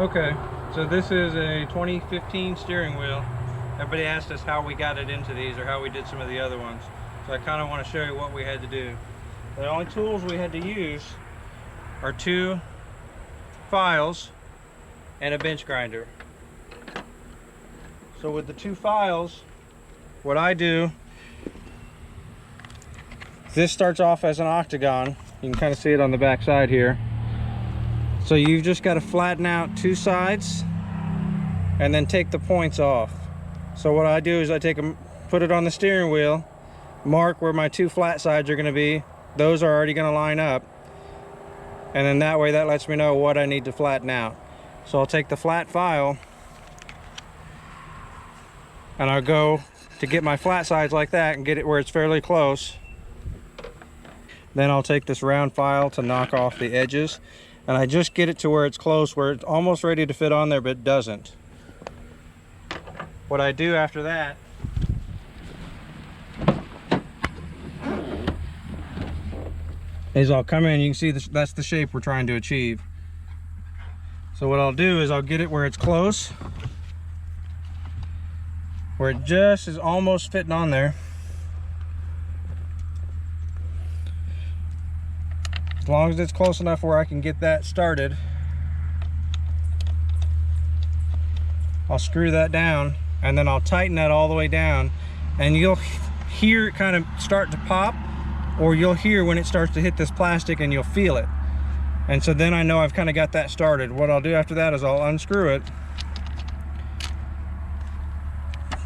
Okay, so this is a 2015 steering wheel. Everybody asked us how we got it into these or how we did some of the other ones. So I kind of want to show you what we had to do. The only tools we had to use are 2 files and a bench grinder. So with the 2 files, what I do, this starts off as an octagon. You can kind of see it on the back side here. So you've just got to flatten out 2 sides and then take the points off. So what I do is I take them, put it on the steering wheel, mark where my 2 flat sides are going to be. Those are already going to line up, and then that way that lets me know what I need to flatten out. So I'll take the flat file and I'll go to get my flat sides like that and get it where it's fairly close. Then I'll take this round file to knock off the edges, and I just get it to where it's close, where it's almost ready to fit on there but it doesn't. What I do after that is I'll come in. You can see this, that's the shape we're trying to achieve. So what I'll do is I'll get it where it's close, where it just is almost fitting on there. As long as it's close enough where I can get that started, I'll screw that down, and then I'll tighten that all the way down, and you'll hear it kind of start to pop, or you'll hear when it starts to hit this plastic and you'll feel it. And so then I know I've kind of got that started. What I'll do after that is I'll unscrew it,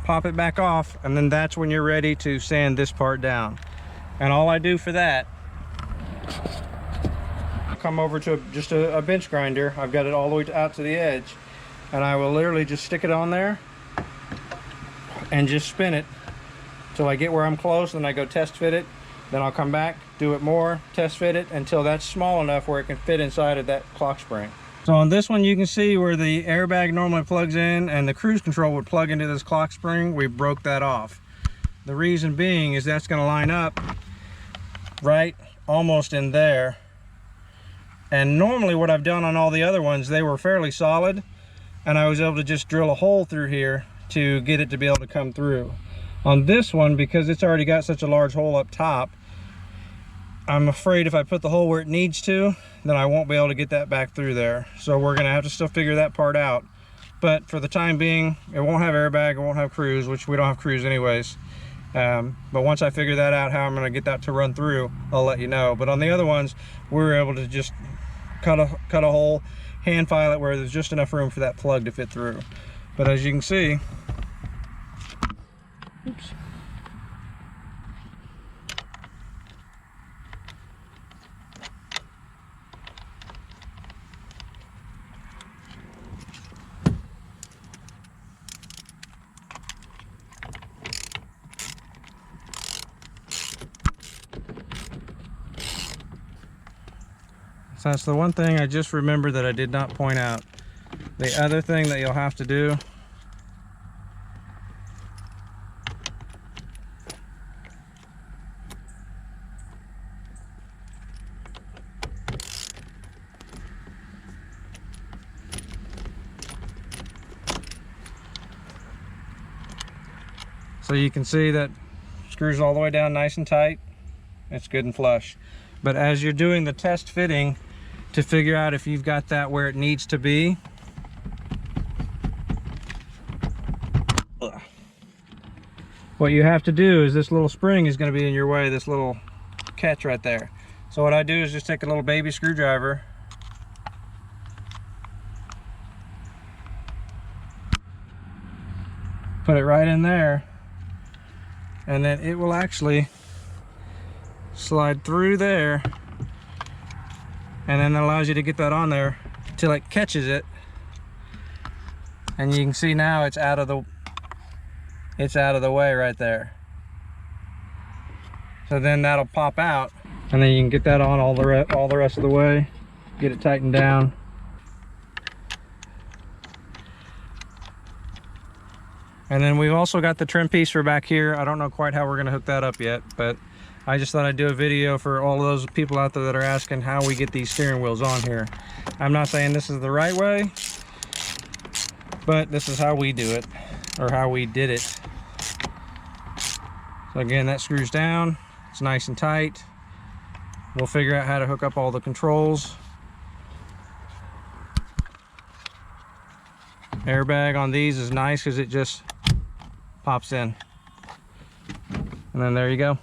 pop it back off, and then that's when you're ready to sand this part down. And all I do for that, I'll come over to just a bench grinder. I've got it all the way out to the edge, and I will literally just stick it on there and just spin it till I get where I'm close, and I go test fit it. Then I'll come back, do it more, test fit it until that's small enough where it can fit inside of that clock spring. So on this one, you can see where the airbag normally plugs in and the cruise control would plug into this clock spring. We broke that off. The reason being is that's going to line up right almost in there. And normally what I've done on all the other ones, they were fairly solid, and I was able to just drill a hole through here to get it to be able to come through. On this one, because it's already got such a large hole up top, I'm afraid if I put the hole where it needs to, then I won't be able to get that back through there. So we're gonna have to still figure that part out. But for the time being, it won't have airbag, it won't have cruise, which we don't have cruise anyways. But once I figure that out, how I'm gonna get that to run through, I'll let you know. But on the other ones, we were able to just cut a hole, hand file it where there's just enough room for that plug to fit through. But as you can see, oops. So that's the one thing I just remembered that I did not point out. The other thing that you'll have to do so you can see that screws all the way down nice and tight. It's good and flush. But as you're doing the test fitting to figure out if you've got that where it needs to be, what you have to do is this little spring is going to be in your way, this little catch right there. So what I do is just take a little baby screwdriver, put it right in there, and then it will actually slide through there, and then that allows you to get that on there till it catches it. And you can see now it's out of the way right there. So then that'll pop out, and then you can get that on all the rest of the way, get it tightened down. And then we've also got the trim piece for back here. I don't know quite how we're going to hook that up yet, but I just thought I'd do a video for all of those people out there that are asking how we get these steering wheels on here. I'm not saying this is the right way, But this is how we do it, or how we did it. So again, that screws down. It's nice and tight. We'll figure out how to hook up all the controls. Airbag on these is nice because it just pops in. And then there you go.